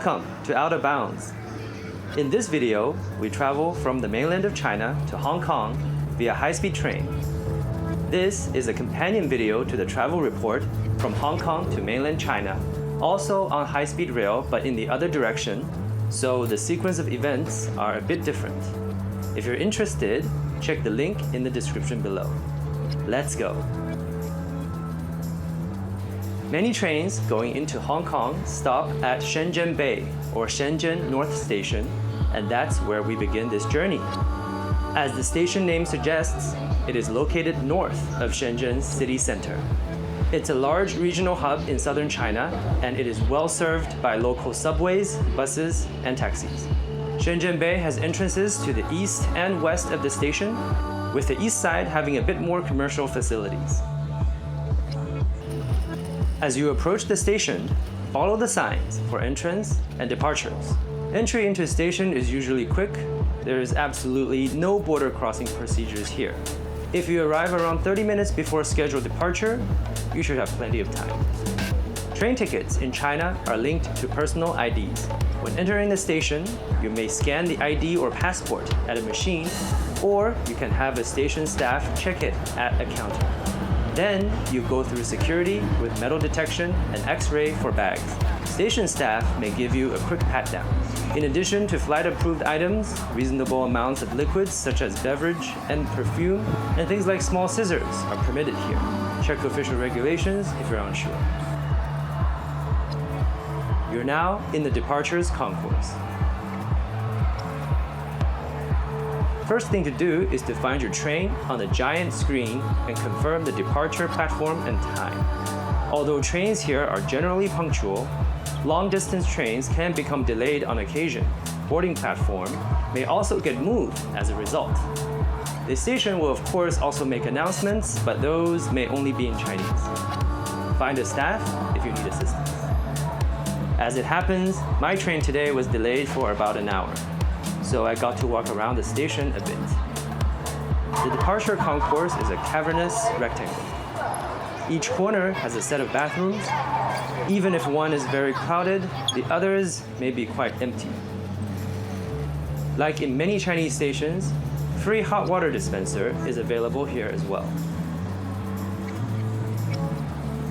Welcome to Out of Bounds. In this video, we travel from the mainland of China to Hong Kong via high-speed train. This is a companion video to the travel report from Hong Kong to mainland China, also on high-speed rail but in the other direction, so the sequence of events are a bit different. If you're interested, check the link in the description below. Let's go. Many trains going into Hong Kong stop at Shenzhen Bay or Shenzhen North Station, and that's where we begin this journey. As the station name suggests, it is located north of Shenzhen's city center. It's a large regional hub in southern China, and it is well served by local subways, buses, and taxis. Shenzhen Bay has entrances to the east and west of the station, with the east side having a bit more commercial facilities. As you approach the station, follow the signs for entrance and departures. Entry into the station is usually quick. There is absolutely no border crossing procedures here. If you arrive around 30 minutes before scheduled departure, you should have plenty of time. Train tickets in China are linked to personal IDs. When entering the station, you may scan the ID or passport at a machine, or you can have a station staff check it at a counter. Then, you go through security with metal detection and X-ray for bags. Station staff may give you a quick pat-down. In addition to flight-approved items, reasonable amounts of liquids such as beverage and perfume, and things like small scissors are permitted here. Check official regulations if you're unsure. You're now in the departures concourse. First thing to do is to find your train on the giant screen and confirm the departure platform and time. Although trains here are generally punctual, long-distance trains can become delayed on occasion. Boarding platform may also get moved as a result. The station will of course also make announcements, but those may only be in Chinese. Find a staff if you need assistance. As it happens, my train today was delayed for about an hour, so I got to walk around the station a bit. The departure concourse is a cavernous rectangle. Each corner has a set of bathrooms. Even if one is very crowded, the others may be quite empty. Like in many Chinese stations, free hot water dispenser is available here as well.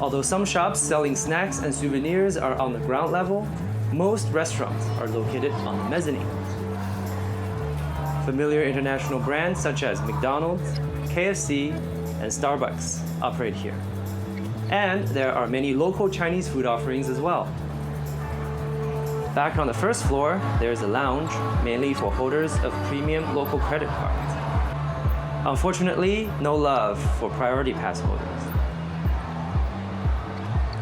Although some shops selling snacks and souvenirs are on the ground level, most restaurants are located on the mezzanine. Familiar international brands such as McDonald's, KFC, and Starbucks operate here. And there are many local Chinese food offerings as well. Back on the first floor, there is a lounge, mainly for holders of premium local credit cards. Unfortunately, no love for priority pass holders.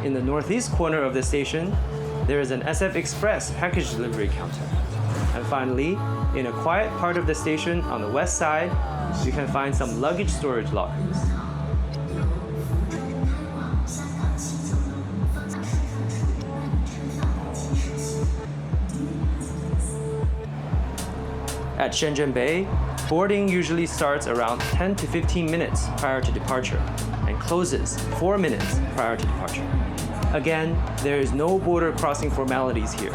In the northeast corner of the station, there is an SF Express package delivery counter. And finally, in a quiet part of the station on the west side, you can find some luggage storage lockers. At Shenzhen Bay, boarding usually starts around 10 to 15 minutes prior to departure and closes 4 minutes prior to departure. Again, there is no border crossing formalities here.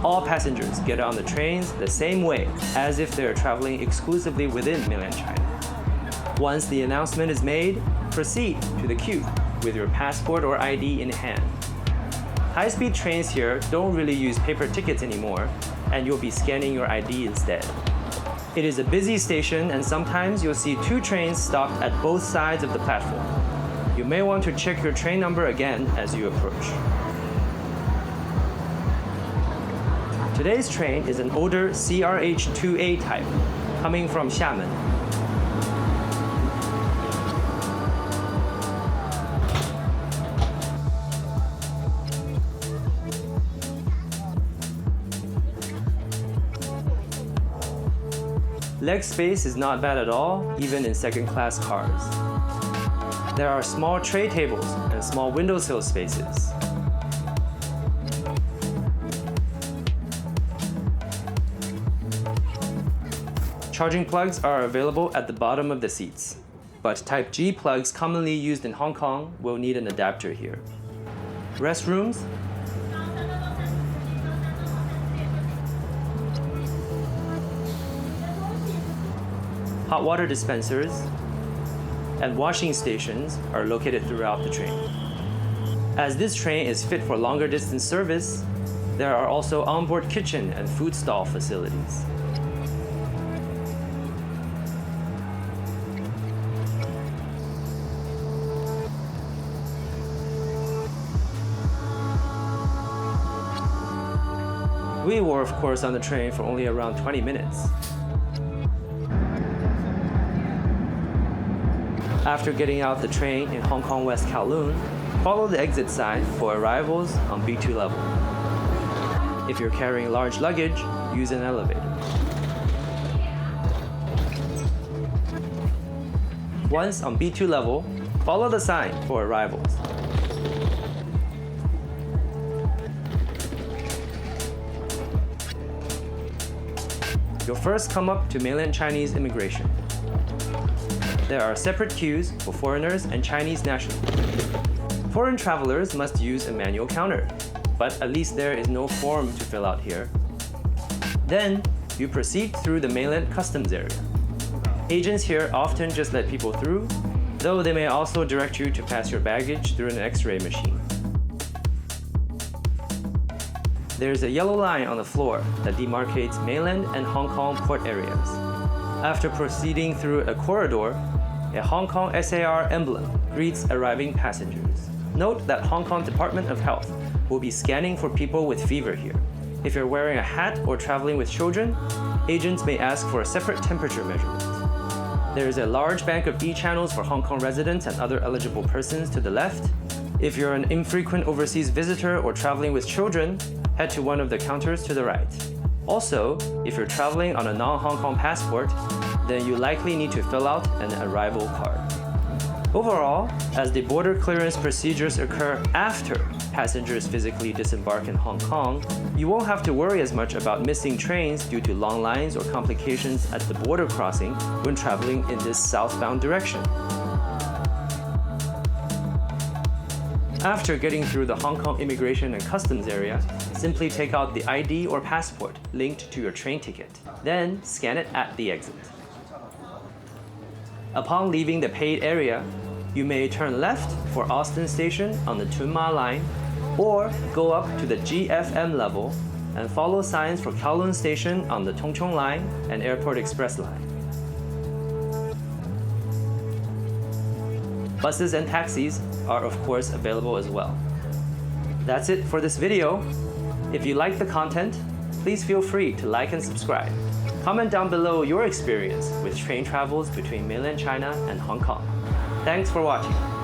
All passengers get on the trains the same way as if they're traveling exclusively within mainland China. Once the announcement is made, proceed to the queue with your passport or ID in hand. High-speed trains here don't really use paper tickets anymore, and you'll be scanning your ID instead. It is a busy station, and sometimes you'll see 2 trains stopped at both sides of the platform. You may want to check your train number again as you approach. Today's train is an older CRH-2A type, coming from Xiamen. Leg space is not bad at all, even in second-class cars. There are small tray tables and small windowsill spaces. Charging plugs are available at the bottom of the seats, but Type G plugs commonly used in Hong Kong will need an adapter here. Restrooms Hot water dispensers and washing stations are located throughout the train. As this train is fit for longer distance service, there are also onboard kitchen and food stall facilities. We were, of course, on the train for only around 20 minutes. After getting out the train in Hong Kong West Kowloon, follow the exit sign for arrivals on B2 level. If you're carrying large luggage, use an elevator. Once on B2 level, follow the sign for arrivals. You'll first come up to mainland Chinese immigration. There are separate queues for foreigners and Chinese nationals. Foreign travelers must use a manual counter, but at least there is no form to fill out here. Then, you proceed through the mainland customs area. Agents here often just let people through, though they may also direct you to pass your baggage through an X-ray machine. There's a yellow line on the floor that demarcates mainland and Hong Kong port areas. After proceeding through a corridor, a Hong Kong SAR emblem greets arriving passengers. Note that Hong Kong Department of Health will be scanning for people with fever here. If you're wearing a hat or traveling with children, agents may ask for a separate temperature measurement. There is a large bank of e-channels for Hong Kong residents and other eligible persons to the left. If you're an infrequent overseas visitor or traveling with children, head to one of the counters to the right. Also, if you're traveling on a non-Hong Kong passport, then you likely need to fill out an arrival card. Overall, as the border clearance procedures occur after passengers physically disembark in Hong Kong, you won't have to worry as much about missing trains due to long lines or complications at the border crossing when traveling in this southbound direction. After getting through the Hong Kong immigration and customs area, simply take out the ID or passport linked to your train ticket, then scan it at the exit. Upon leaving the paid area, you may turn left for Austin Station on the Tuen Ma line, or go up to the GFM level and follow signs for Kowloon Station on the Tung Chung line and Airport Express line. Buses and taxis are of course available as well. That's it for this video. If you like the content, please feel free to like and subscribe. Comment down below your experience with train travels between mainland China and Hong Kong. Thanks for watching.